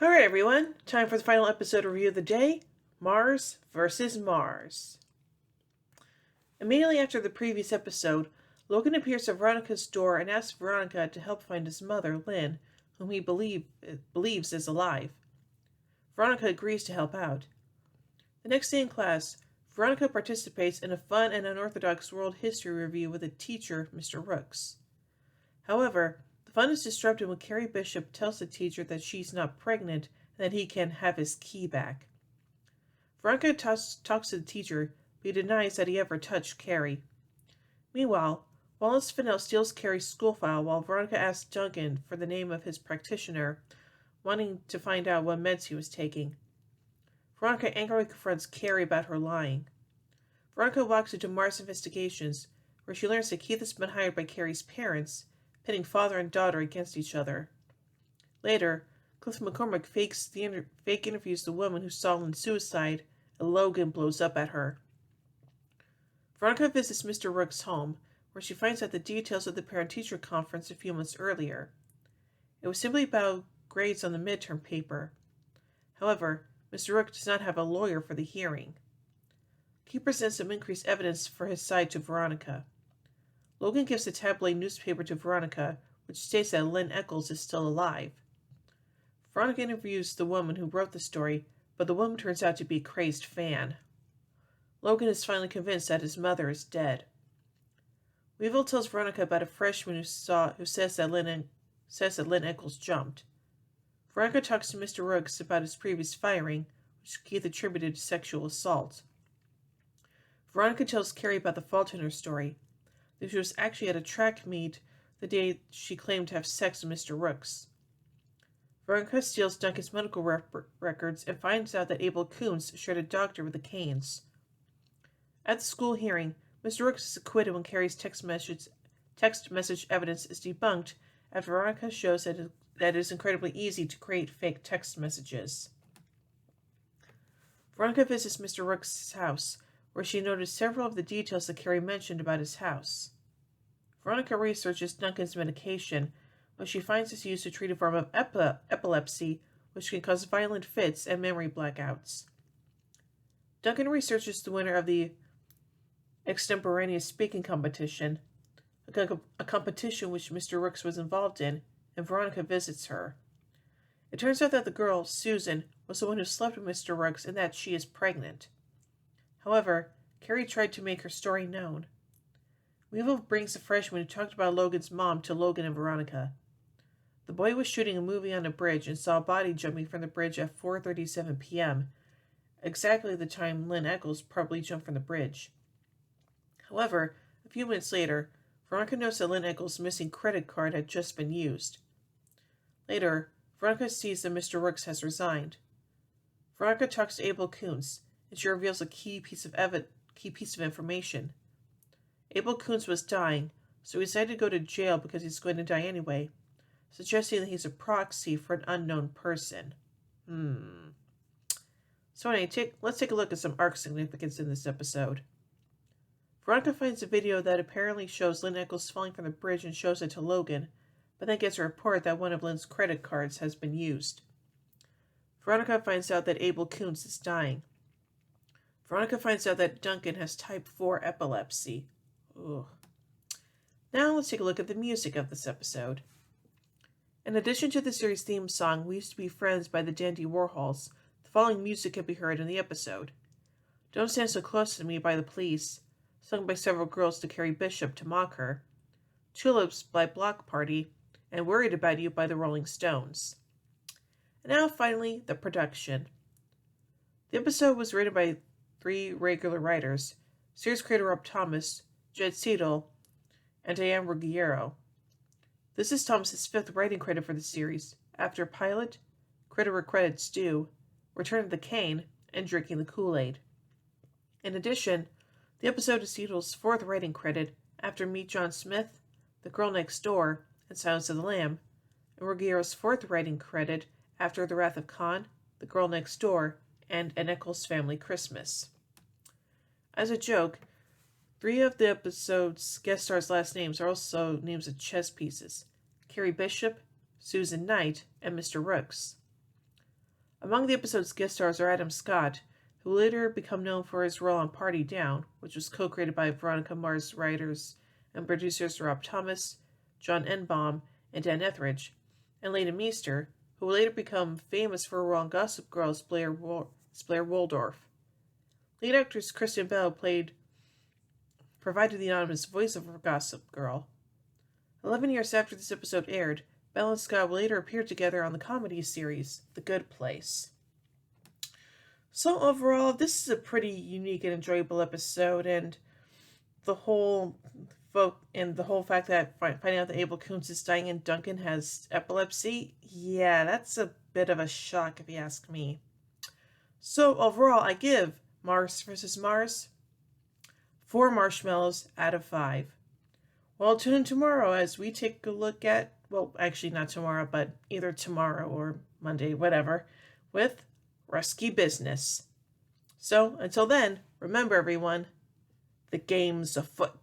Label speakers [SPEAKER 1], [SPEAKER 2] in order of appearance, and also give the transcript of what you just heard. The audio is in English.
[SPEAKER 1] Alright everyone, time for the final episode review of the day, Mars vs. Mars. Immediately after the previous episode, Logan appears at Veronica's door and asks Veronica to help find his mother, Lynn, whom he believes is alive. Veronica agrees to help out. The next day in class, Veronica participates in a fun and unorthodox world history review with a teacher, Mr. Rooks. However, the fun is disrupted when Carrie Bishop tells the teacher that she's not pregnant and that he can have his key back. Veronica talks to the teacher, but he denies that he ever touched Carrie. Meanwhile, Wallace Fennell steals Carrie's school file while Veronica asks Duncan for the name of his practitioner, wanting to find out what meds he was taking. Veronica angrily confronts Carrie about her lying. Veronica walks into Mars Investigations, where she learns that Keith has been hired by Carrie's parents, pitting father and daughter against each other. Later, Cliff McCormick fake interviews the woman who saw Lynn's suicide, and Logan blows up at her. Veronica visits Mr. Rook's home, where she finds out the details of the parent-teacher conference a few months earlier. It was simply about grades on the midterm paper. However, Mr. Rook does not have a lawyer for the hearing. He presents some increased evidence for his side to Veronica. Logan gives the tabloid newspaper to Veronica, which states that Lynn Eccles is still alive. Veronica interviews the woman who wrote the story, but the woman turns out to be a crazed fan. Logan is finally convinced that his mother is dead. Weevil tells Veronica about a freshman who says that Lynn Eccles jumped. Veronica talks to Mr. Rooks about his previous firing, which Keith attributed to sexual assault. Veronica tells Carrie about the fault in her story, that she was actually at a track meet the day she claimed to have sex with Mr. Rooks. Veronica steals Duncan's medical records and finds out that Abel Koontz shared a doctor with the Canes. At the school hearing, Mr. Rooks is acquitted when Carrie's text message evidence is debunked after Veronica shows that it is incredibly easy to create fake text messages. Veronica visits Mr. Rooks' house, where she noticed several of the details that Carrie mentioned about his house. Veronica researches Duncan's medication, which she finds is used to treat a form of epilepsy, which can cause violent fits and memory blackouts. Duncan researches the winner of the extemporaneous speaking competition, a competition which Mr. Rooks was involved in, and Veronica visits her. It turns out that the girl, Susan, was the one who slept with Mr. Rooks and that she is pregnant. However, Carrie tried to make her story known. Weevil brings the freshman who talked about Logan's mom to Logan and Veronica. The boy was shooting a movie on a bridge and saw a body jumping from the bridge at 4:37 p.m., exactly the time Lynn Eccles probably jumped from the bridge. However, a few minutes later, Veronica noticed that Lynn Eccles' missing credit card had just been used. Later, Veronica sees that Mr. Rooks has resigned. Veronica talks to Abel Koontz, and she reveals a key piece of information. Abel Koontz was dying, so he decided to go to jail because he's going to die anyway, suggesting that he's a proxy for an unknown person. So anyway, let's take a look at some arc significance in this episode. Veronica finds a video that apparently shows Lynn Eccles falling from the bridge and shows it to Logan, but then gets a report that one of Lynn's credit cards has been used. Veronica finds out that Abel Koontz is dying. Veronica finds out that Duncan has type 4 epilepsy. Ugh. Now let's take a look at the music of this episode. In addition to the series theme song, We Used to Be Friends by the Dandy Warhols, the following music can be heard in the episode. Don't Stand So Close to Me by the Police, sung by several girls to Carrie Bishop to mock her, Tulips by Block Party, and Worried About You by the Rolling Stones. And now finally, the production. The episode was written by 3 regular writers, series creator Rob Thomas, Jed Seidel, and Diane Ruggiero. This is Thomas's 5th writing credit for the series, after Pilot, Credit Where Credit's Due, Return of the Cane, and Drinking the Kool-Aid. In addition, the episode is Seidel's 4th writing credit, after Meet John Smith, The Girl Next Door, and Silence of the Lamb, and Ruggiero's 4th writing credit, after The Wrath of Khan, The Girl Next Door, and An Eccles Family Christmas. As a joke, 3 of the episode's guest stars' last names are also names of chess pieces: Carrie Bishop, Susan Knight, and Mr. Rooks. Among the episode's guest stars are Adam Scott, who later become known for his role on Party Down, which was co-created by Veronica Mars writers and producers Rob Thomas, John Enbaum, and Dan Etheridge, and Leda Meester, who will later become famous for her role on Gossip Girl's Blair Waldorf. Lead actress Kristen Bell provided the anonymous voiceover for Gossip Girl. 11 years after this episode aired, Bell and Scott will later appear together on the comedy series The Good Place. So overall, this is a pretty unique and enjoyable episode, and the whole fact that finding out that Abel Koontz is dying and Duncan has epilepsy, yeah, that's a bit of a shock if you ask me. So overall, I give Mars vs. Mars 4 marshmallows out of 5. Well, tune in tomorrow as we take a look at, well, actually not tomorrow, but either tomorrow or Monday, whatever, with Risky Business. So, until then, remember everyone, the game's afoot.